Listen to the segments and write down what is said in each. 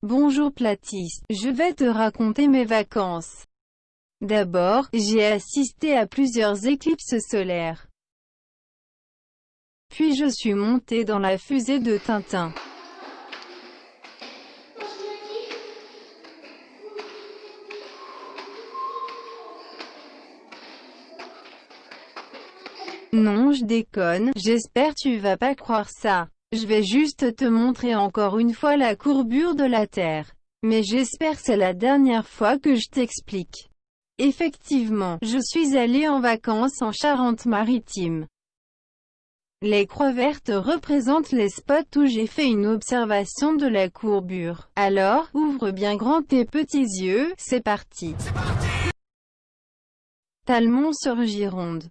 Bonjour Platiste, je vais te raconter mes vacances. D'abord, j'ai assisté à plusieurs éclipses solaires. Puis je suis monté dans la fusée de Tintin. Non, je déconne, j'espère tu vas pas croire ça. Je vais juste te montrer encore une fois la courbure de la Terre. Mais j'espère c'est la dernière fois que je t'explique. Effectivement, je suis allé en vacances en Charente-Maritime. Les croix vertes représentent les spots où j'ai fait une observation de la courbure. Alors, ouvre bien grand tes petits yeux, c'est parti. Talmont-sur-Gironde.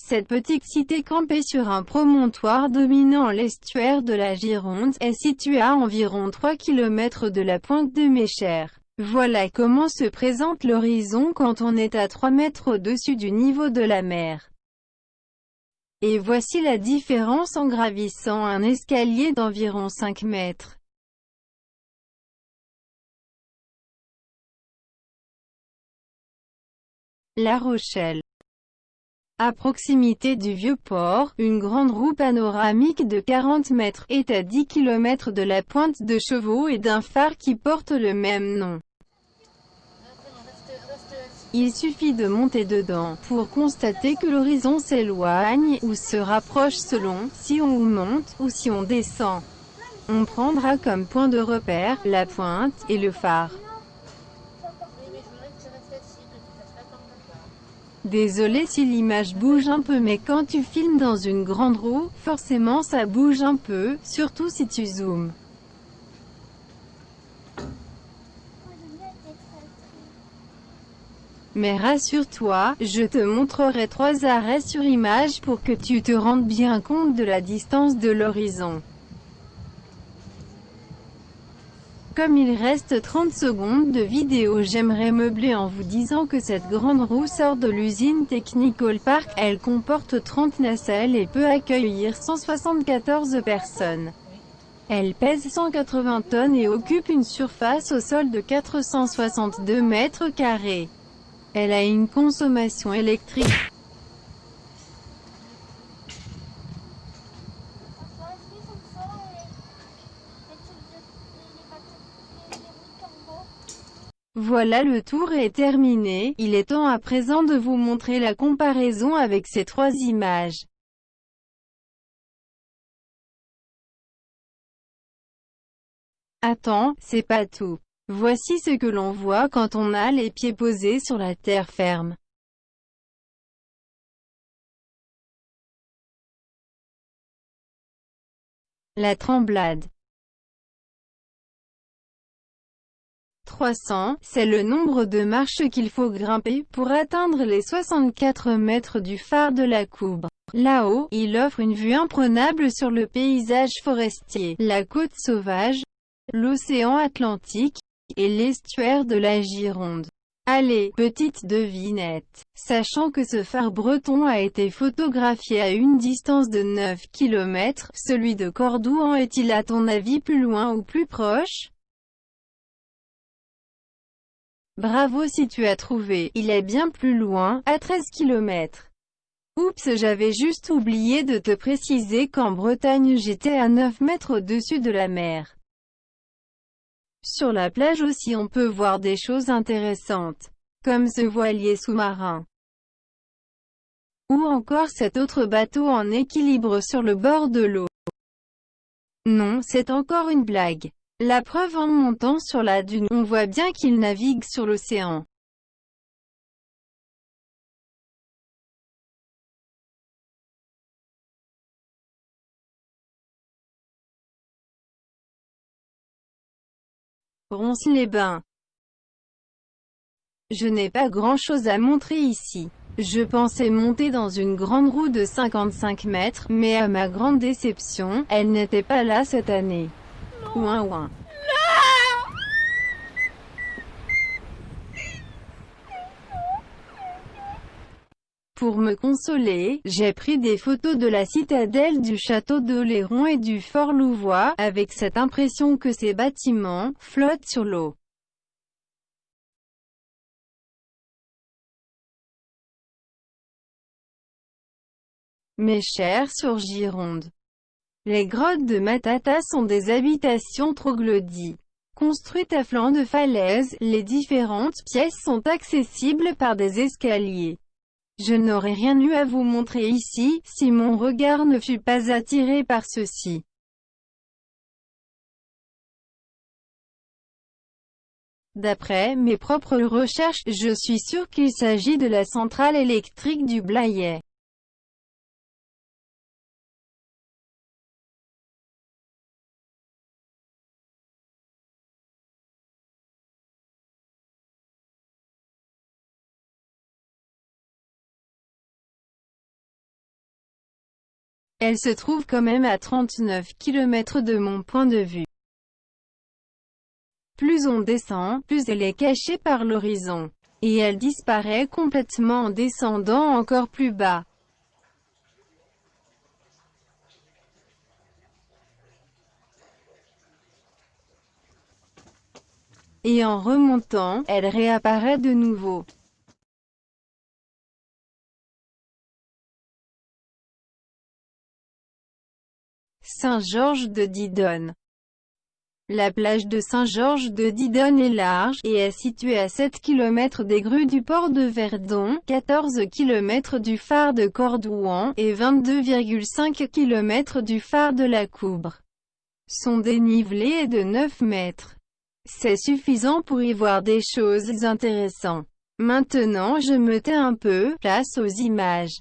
Cette petite cité campée sur un promontoire dominant l'estuaire de la Gironde, est située à environ 3 km de la pointe de Méchère. Voilà comment se présente l'horizon quand on est à 3 mètres au-dessus du niveau de la mer. Et voici la différence en gravissant un escalier d'environ 5 mètres. La Rochelle. À proximité du Vieux-Port, une grande roue panoramique de 40 mètres est à 10 km de la pointe de Chevaux et d'un phare qui porte le même nom. Il suffit de monter dedans pour constater que l'horizon s'éloigne ou se rapproche selon si on monte ou si on descend. On prendra comme point de repère la pointe et le phare. Désolé si l'image bouge un peu, mais quand tu filmes dans une grande roue, forcément ça bouge un peu, surtout si tu zoomes. Mais rassure-toi, je te montrerai 3 arrêts sur image pour que tu te rendes bien compte de la distance de l'horizon. Comme il reste 30 secondes de vidéo, j'aimerais meubler en vous disant que cette grande roue sort de l'usine Technical Park. Elle comporte 30 nacelles et peut accueillir 174 personnes. Elle pèse 180 tonnes et occupe une surface au sol de 462 mètres carrés. Elle a une consommation électrique. Voilà, le tour est terminé, il est temps à présent de vous montrer la comparaison avec ces 3 images. Attends, c'est pas tout. Voici ce que l'on voit quand on a les pieds posés sur la terre ferme. La tremblade. 300, c'est le nombre de marches qu'il faut grimper pour atteindre les 64 mètres du phare de la Coubre. Là-haut, il offre une vue imprenable sur le paysage forestier, la côte sauvage, l'océan Atlantique, et l'estuaire de la Gironde. Allez, petite devinette. Sachant que ce phare breton a été photographié à une distance de 9 km, celui de Cordoue en est-il à ton avis plus loin ou plus proche? Bravo si tu as trouvé, il est bien plus loin, à 13 km. Oups, j'avais juste oublié de te préciser qu'en Bretagne j'étais à 9 mètres au-dessus de la mer. Sur la plage aussi on peut voir des choses intéressantes, comme ce voilier sous-marin. Ou encore cet autre bateau en équilibre sur le bord de l'eau. Non, c'est encore une blague. La preuve, en montant sur la dune, on voit bien qu'il navigue sur l'océan. Ronces-les-Bains. Je n'ai pas grand-chose à montrer ici. Je pensais monter dans une grande roue de 55 mètres, mais à ma grande déception, elle n'était pas là cette année. Ouin ouin. Pour me consoler, j'ai pris des photos de la citadelle du château d'Oléron et du fort Louvois, avec cette impression que ces bâtiments flottent sur l'eau. Mes chers sur Gironde. Les grottes de Matata sont des habitations troglodytes. Construites à flanc de falaise, les différentes pièces sont accessibles par des escaliers. Je n'aurais rien eu à vous montrer ici, si mon regard ne fut pas attiré par ceci. D'après mes propres recherches, je suis sûr qu'il s'agit de la centrale électrique du Blayais. Elle se trouve quand même à 39 km de mon point de vue. Plus on descend, plus elle est cachée par l'horizon. Et elle disparaît complètement en descendant encore plus bas. Et en remontant, elle réapparaît de nouveau. Saint-Georges de Didonne. La plage de Saint-Georges de Didonne est large, et est située à 7 km des grues du port de Verdon, 14 km du phare de Cordouan, et 22,5 km du phare de la Coubre. Son dénivelé est de 9 mètres. C'est suffisant pour y voir des choses intéressantes. Maintenant je me tais un peu, place aux images.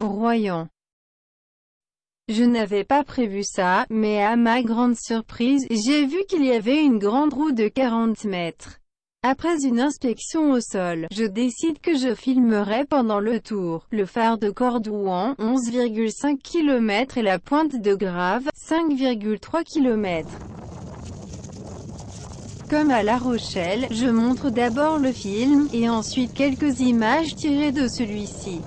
Royan. Je n'avais pas prévu ça, mais à ma grande surprise, j'ai vu qu'il y avait une grande roue de 40 mètres. Après une inspection au sol, je décide que je filmerai pendant le tour. Le phare de Cordouan, 11,5 km et la pointe de Grave, 5,3 km. Comme à La Rochelle, je montre d'abord le film, et ensuite quelques images tirées de celui-ci.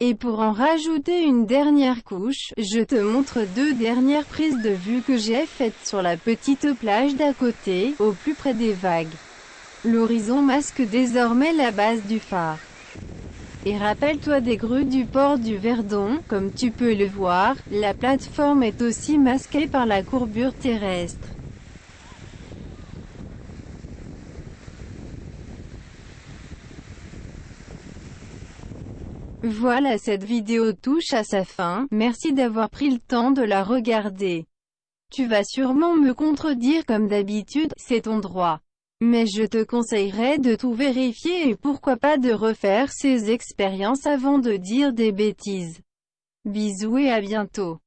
Et pour en rajouter une dernière couche, je te montre 2 dernières prises de vue que j'ai faites sur la petite plage d'à côté, au plus près des vagues. L'horizon masque désormais la base du phare. Et rappelle-toi des grues du port du Verdon, comme tu peux le voir, la plateforme est aussi masquée par la courbure terrestre. Voilà, cette vidéo touche à sa fin, merci d'avoir pris le temps de la regarder. Tu vas sûrement me contredire comme d'habitude, c'est ton droit. Mais je te conseillerais de tout vérifier et pourquoi pas de refaire ces expériences avant de dire des bêtises. Bisous et à bientôt.